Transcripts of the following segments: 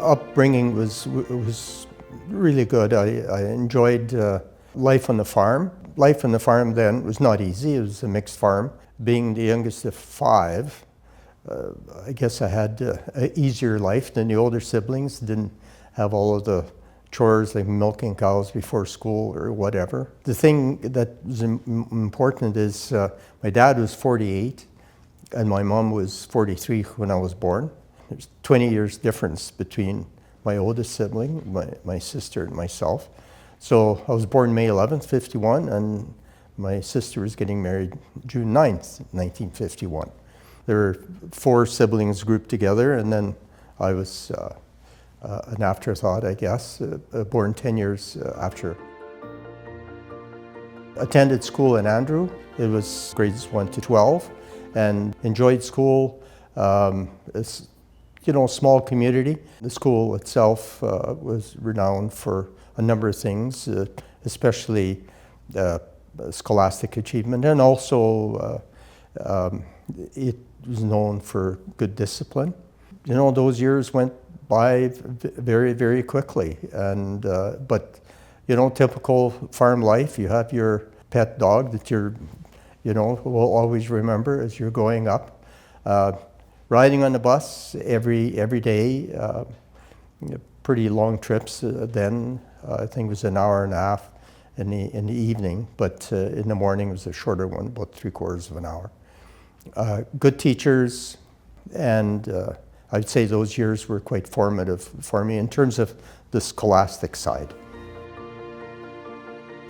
upbringing was really good. I enjoyed life on the farm. Life on the farm then was not easy. It was a mixed farm. Being the youngest of five, I guess I had an easier life than the older siblings. Didn't have all of the chores like milking cows before school or whatever. The thing that was important is my dad was 48 and my mom was 43 when I was born. There's 20 years difference between my oldest sibling, my sister, and myself. So I was born May 11th, 51, and my sister was getting married June 9th, 1951. There were 4 siblings grouped together, and then I was an afterthought, I guess, born 10 years after. Attended school in Andrew. It was grades 1 to 12, and enjoyed school. It's, you know, a small community. The school itself was renowned for a number of things, especially scholastic achievement, and also it was known for good discipline. You know, those years went by very, very quickly, and but you know, typical farm life. You have your pet dog that you know, will always remember as you're growing up. Riding on the bus every day, pretty long trips then. I think it was an hour and a half in the evening, but in the morning it was a shorter one, about 3/4 of an hour. Good teachers, and I'd say those years were quite formative for me in terms of the scholastic side.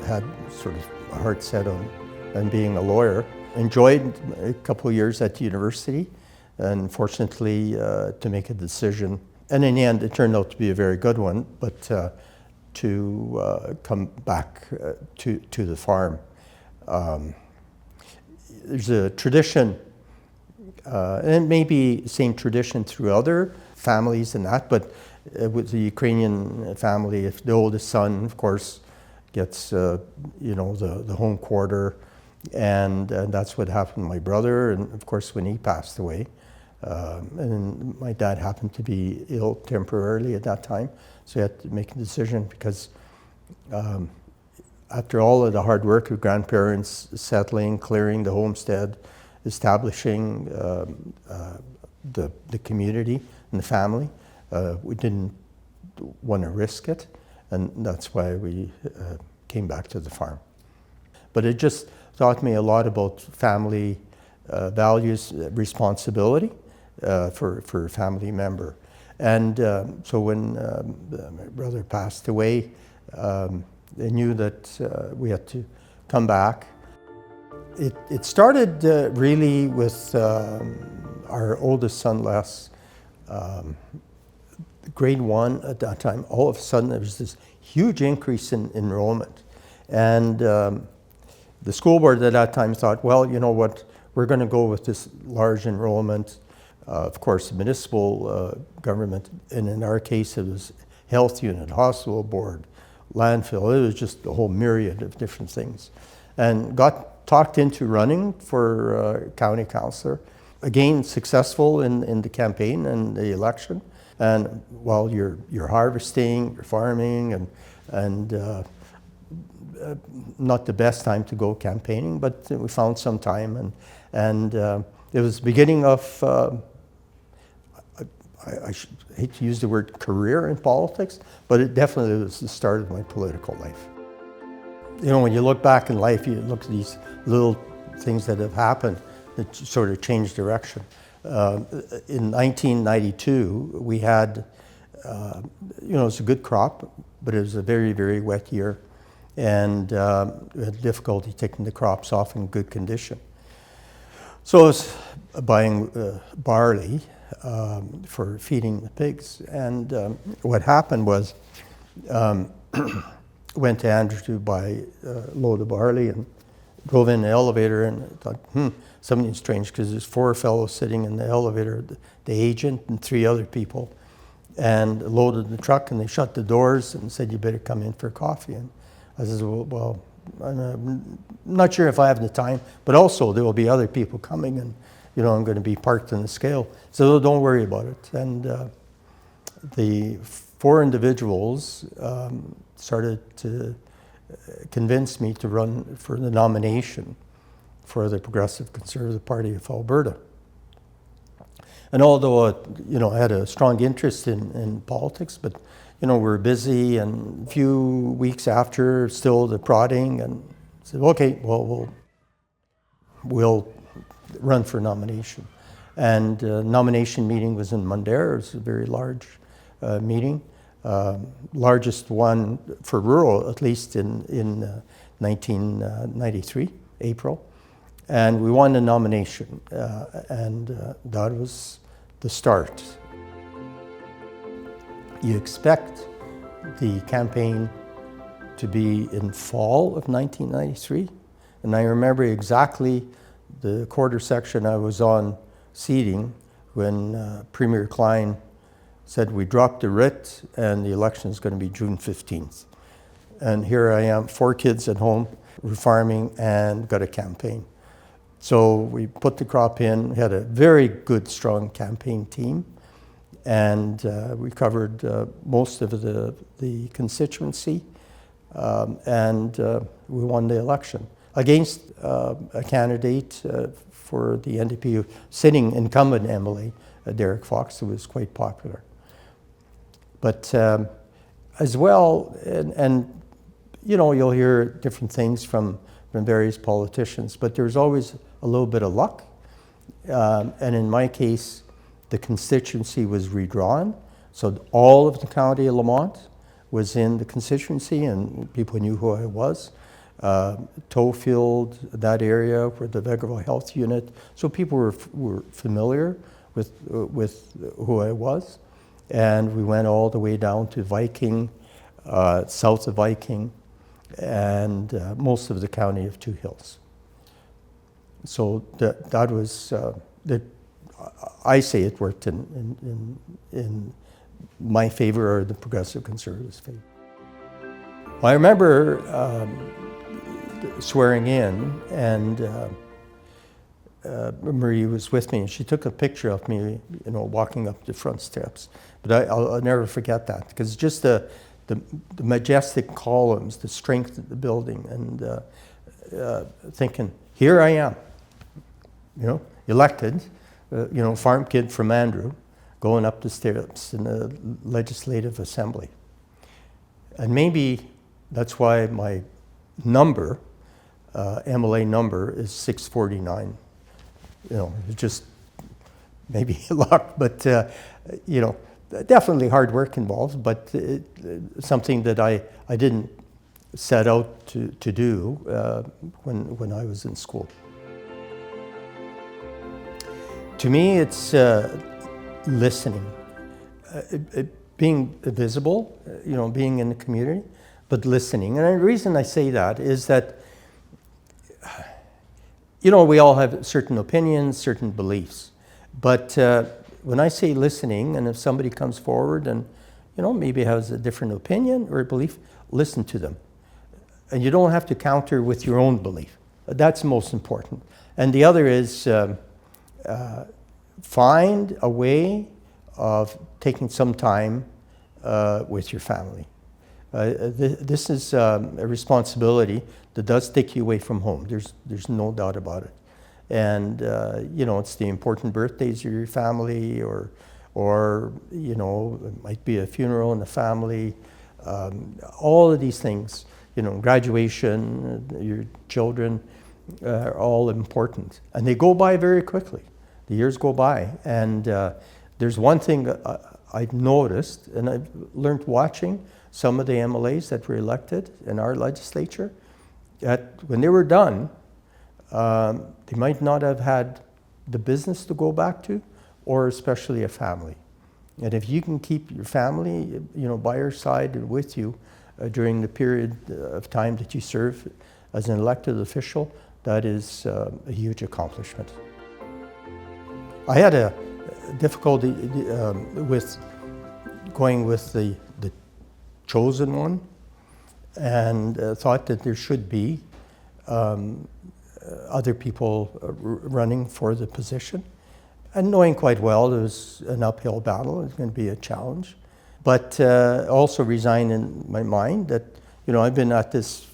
I had sort of a heart set on being a lawyer. Enjoyed a couple of years at the university, and fortunately to make a decision. And in the end, it turned out to be a very good one, but to come back to the farm. There's a tradition, and it may be the same tradition through other families and that, but with the Ukrainian family, if the oldest son, of course, gets you know, the home quarter, and that's what happened to my brother, and of course when he passed away. And my dad happened to be ill temporarily at that time, so he had to make a decision because after all of the hard work of grandparents settling, clearing the homestead, establishing the community and the family, we didn't want to risk it, and that's why we came back to the farm. But it just taught me a lot about family values, responsibility for a family member. And so when my brother passed away, they knew that we had to come back. It started really with our oldest son, Les. Grade 1 at that time, all of a sudden there was this huge increase in enrollment. And the school board at that time thought, well, you know what, we're going to go with this large enrollment. Of course, the municipal government, and in our case it was health unit, hospital board, landfill. It was just a whole myriad of different things. And got talked into running for county councillor. Again, successful in the campaign and the election. And while you're harvesting, you're farming, and not the best time to go campaigning, but we found some time, and it was the beginning of, I hate to use the word career in politics, but it definitely was the start of my political life. You know, when you look back in life, you look at these little things that have happened that sort of change direction. In 1992, we had, you know, it was a good crop, but it was a very, very wet year, and we had difficulty taking the crops off in good condition. So I was buying barley for feeding the pigs, and what happened was, went to Andrew to buy a load of barley and drove in the elevator, and I thought, something strange, because there's 4 fellows sitting in the elevator, the agent and 3 other people, and loaded the truck, and they shut the doors and said, you better come in for coffee. And I said, well, I'm not sure if I have the time, but also there will be other people coming, and you know, I'm going to be parked in the scale, so don't worry about it. And the four individuals started to convince me to run for the nomination for the Progressive Conservative Party of Alberta. And although I had a strong interest in politics, but we were busy, and a few weeks after, still the prodding, and said, okay, well, we'll run for nomination. And nomination meeting was in Mundare. It was a very large meeting, largest one for rural, at least in 1993, April. And we won the nomination, and that was the start. You expect the campaign to be in fall of 1993, and I remember exactly the quarter section I was on seating when Premier Klein said we dropped the writ and the election is going to be June 15th. And here I am, 4 kids at home, we're farming and got a campaign. So we put the crop in, had a very good, strong campaign team, and we covered most of the constituency, and we won the election against a candidate for the NDP, sitting incumbent MLA, Derek Fox, who was quite popular. But as well, and you'll hear different things from various politicians, but there's always a little bit of luck. And in my case, the constituency was redrawn, so all of the county of Lamont was in the constituency, and people knew who I was. Toefield, that area, where the Vegreville Health Unit, so people were familiar with who I was. And we went all the way down to Viking, south of Viking, and most of the county of Two Hills. So that was, I say it worked in my favor, or the Progressive Conservatives' favor. Well, I remember swearing in, and Marie was with me, and she took a picture of me, walking up the front steps. But I'll never forget that, because just the majestic columns, the strength of the building, and thinking, here I am, elected, farm kid from Andrew, going up the steps in the Legislative Assembly. And maybe that's why my number, MLA number, is 649. It's just maybe luck, but definitely hard work involved, but something that I didn't set out to do when I was in school. To me, it's listening, being visible, being in the community, but listening. And the reason I say that is that, we all have certain opinions, certain beliefs. But when I say listening, and if somebody comes forward and, maybe has a different opinion or a belief, listen to them. And you don't have to counter with your own belief. That's most important. And the other is find a way of taking some time with your family. This is a responsibility that does take you away from home. There's no doubt about it. And it's the important birthdays of your family, or it might be a funeral in the family. All of these things, graduation, your children, are all important, and they go by very quickly. The years go by, and there's one thing I've noticed, and I've learned watching some of the MLAs that were elected in our legislature, that when they were done, they might not have had the business to go back to, or especially a family. And if you can keep your family, by your side and with you during the period of time that you serve as an elected official, that is a huge accomplishment. I had a difficulty with going with the chosen one, and thought that there should be other people running for the position, and knowing quite well it was an uphill battle, it was going to be a challenge. But also resigned in my mind that, I've been at this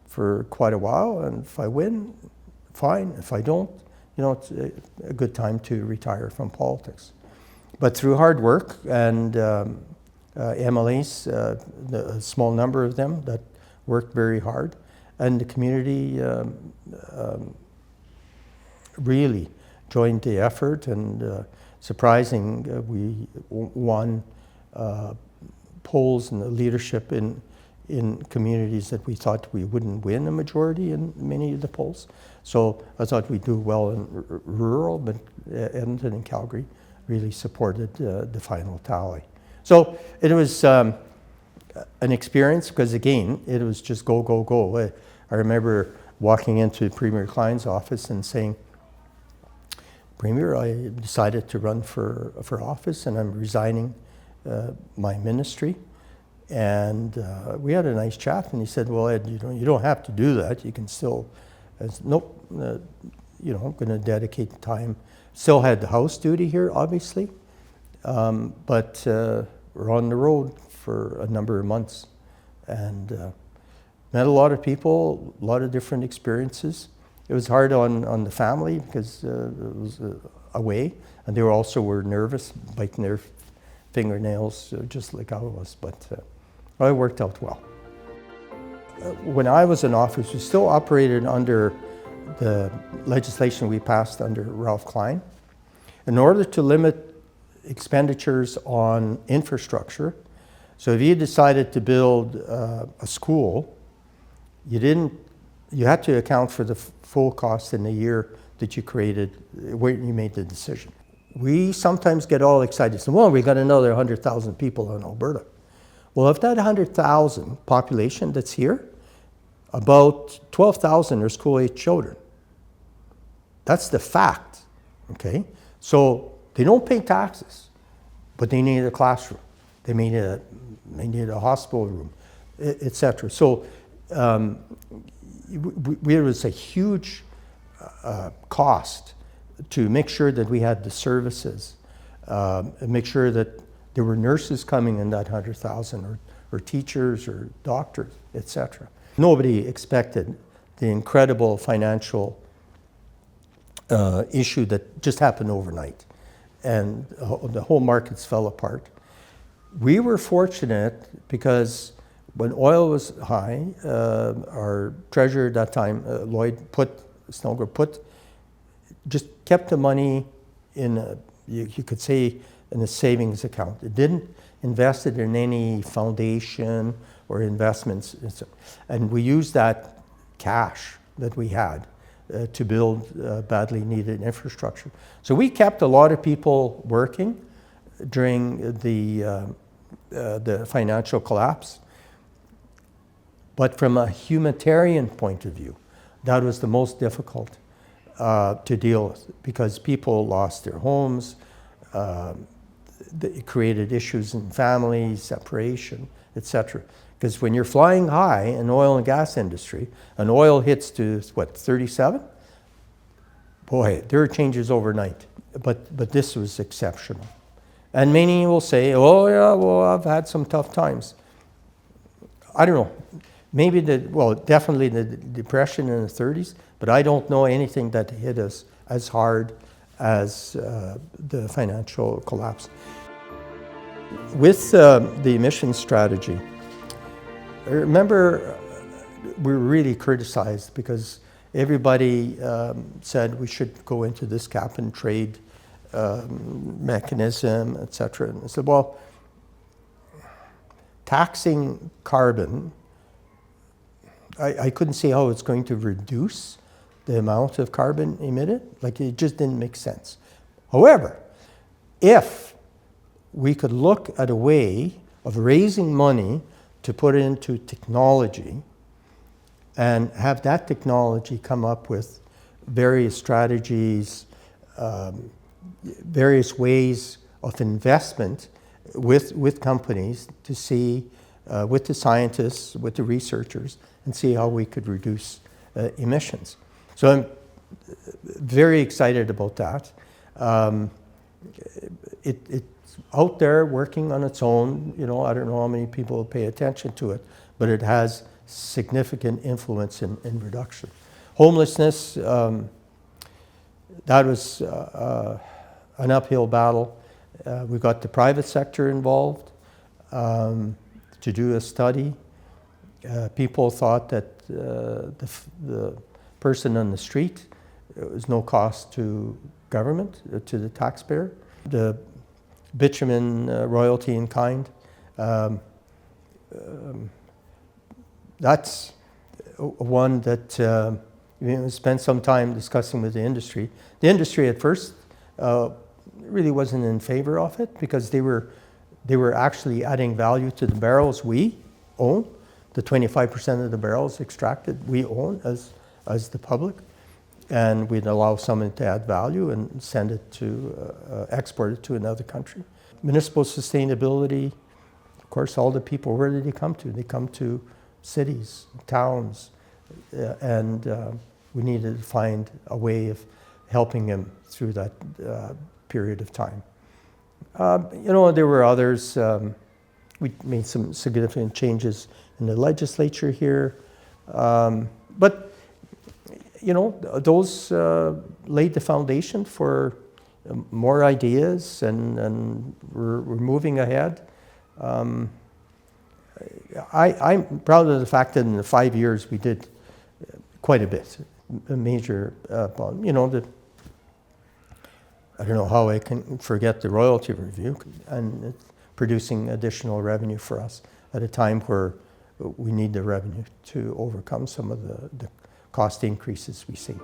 for quite a while, and if I win, fine. If I don't, it's a good time to retire from politics. But through hard work and MLAs, a small number of them that worked very hard, and the community really joined the effort, and surprising, we won polls and the leadership in communities that we thought we wouldn't win a majority in many of the polls. So I thought we'd do well in rural, but Edmonton and Calgary really supported the final tally. So it was an experience, because again, it was just go, go, go. I remember walking into Premier Klein's office and saying, Premier, I decided to run for office, and I'm resigning my ministry. And we had a nice chat, and he said, well, Ed, you don't have to do that. You can still, nope, I'm going to dedicate time. Still had the house duty here, obviously, but we're on the road for a number of months, and met a lot of people, a lot of different experiences. It was hard on the family, because it was away, and they were nervous, biting their fingernails, just like I was, but it worked out well. When I was in office, we still operated under the legislation we passed under Ralph Klein. In order to limit expenditures on infrastructure, so if you decided to build a school, you had to account for the full cost in the year that you created, when you made the decision. We sometimes get all excited, so, well, we got another 100,000 people in Alberta. Well, of that 100,000 population that's here, about 12,000 are school-age children. That's the fact, okay? So they don't pay taxes, but they need a classroom. They need a hospital room, etc. So there was a huge cost to make sure that we had the services, and make sure that there were nurses coming in that 100,000, or teachers, or doctors, etc. Nobody expected the incredible financial issue that just happened overnight, and the whole markets fell apart. We were fortunate because when oil was high, our treasurer at that time, Lloyd Snelger, just kept the money in you could say, in a savings account. It didn't invest it in any foundation or investments. And we used that cash that we had to build badly needed infrastructure. So we kept a lot of people working during the financial collapse. But from a humanitarian point of view, that was the most difficult to deal with, because people lost their homes. It created issues in families, separation, etc. Because when you're flying high in the oil and gas industry, and oil hits to, what, 37? Boy, there are changes overnight. But this was exceptional. And many will say, oh yeah, well, I've had some tough times. I don't know. Maybe definitely the depression in the 30s, but I don't know anything that hit us as hard as the financial collapse. With the emissions strategy, I remember we were really criticized because everybody said we should go into this cap and trade mechanism, etc. And I said, well, taxing carbon, I couldn't see how it's going to reduce the amount of carbon emitted. Like, it just didn't make sense. However, if we could look at a way of raising money to put into technology and have that technology come up with various strategies, various ways of investment with companies to see, with the scientists, with the researchers, and see how we could reduce emissions. So I'm very excited about that. it's out there working on its own. You know, I don't know how many people pay attention to it, but it has significant influence in reduction. Homelessness, that was an uphill battle. We got the private sector involved to do a study. People thought that the person on the street, it was no cost to government, to the taxpayer. The bitumen royalty in kind, that's one that we spent some time discussing with the industry. The industry at first really wasn't in favor of it because they were actually adding value to the barrels we own. The 25% of the barrels extracted we own as the public, and we'd allow someone to add value and send it to export it to another country. Municipal sustainability, of course, all the people, where do they come to? They come to cities, towns, and we needed to find a way of helping them through that period of time. You know, there were others. We made some significant changes in the legislature here, but you know, those laid the foundation for more ideas, and we're moving ahead. I'm proud of the fact that in the 5 years we did quite a bit, a major, you know, I don't know how I can forget the royalty review, and it's producing additional revenue for us at a time where we need the revenue to overcome some of the cost increases we see.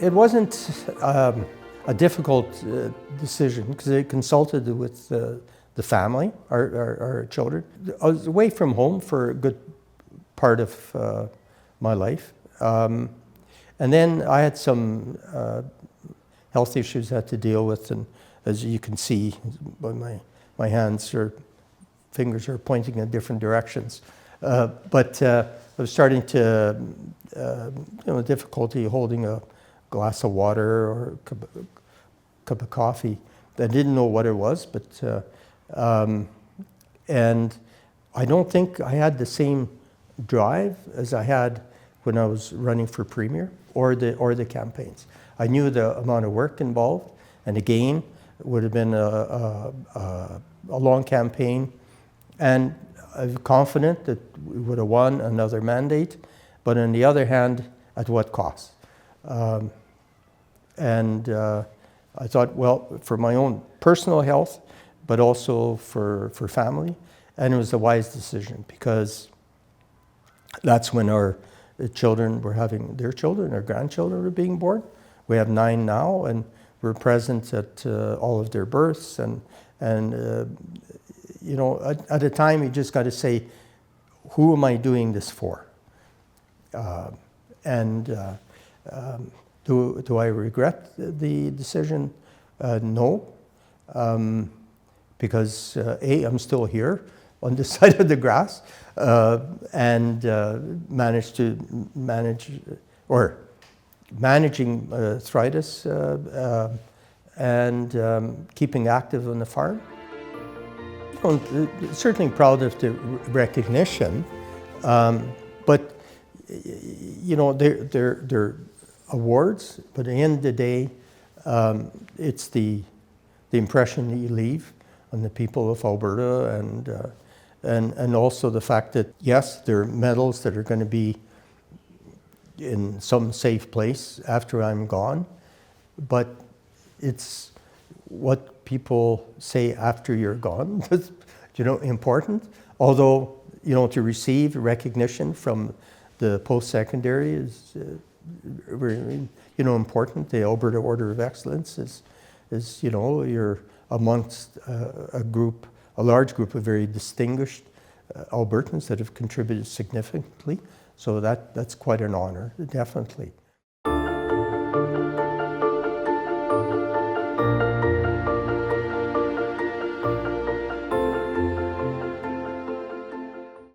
It wasn't a difficult decision because I consulted with the family, our children. I was away from home for a good part of my life. And then I had some health issues I had to deal with, and as you can see by my hands or fingers are pointing in different directions. But I was starting to, you know, difficulty holding a glass of water or a cup of coffee. I didn't know what it was, but and I don't think I had the same drive as I had when I was running for premier or the campaigns. I knew the amount of work involved, and again, it would have been a long campaign, and I'm confident that we would have won another mandate, but on the other hand, at what cost? And I thought, well, for my own personal health, but also for family, and it was a wise decision because that's when our children were having their children, our grandchildren were being born. We have 9 now, and we're present at all of their births, and you know, at a time you just got to say, who am I doing this for? Do I regret the decision? No, because A, I'm still here on this side of the grass, and managing arthritis and keeping active on the farm. You know, certainly proud of the recognition, but you know, they're awards. But at the end of the day, it's the impression that you leave on the people of Alberta, and also the fact that yes, there are medals that are going to be in some safe place after I'm gone, but it's what people say after you're gone that's, you know, important. Although, you know, to receive recognition from the post-secondary is very, you know, important. The Alberta Order of Excellence is, you know, you're amongst a large group of very distinguished Albertans that have contributed significantly. So that's quite an honor, definitely.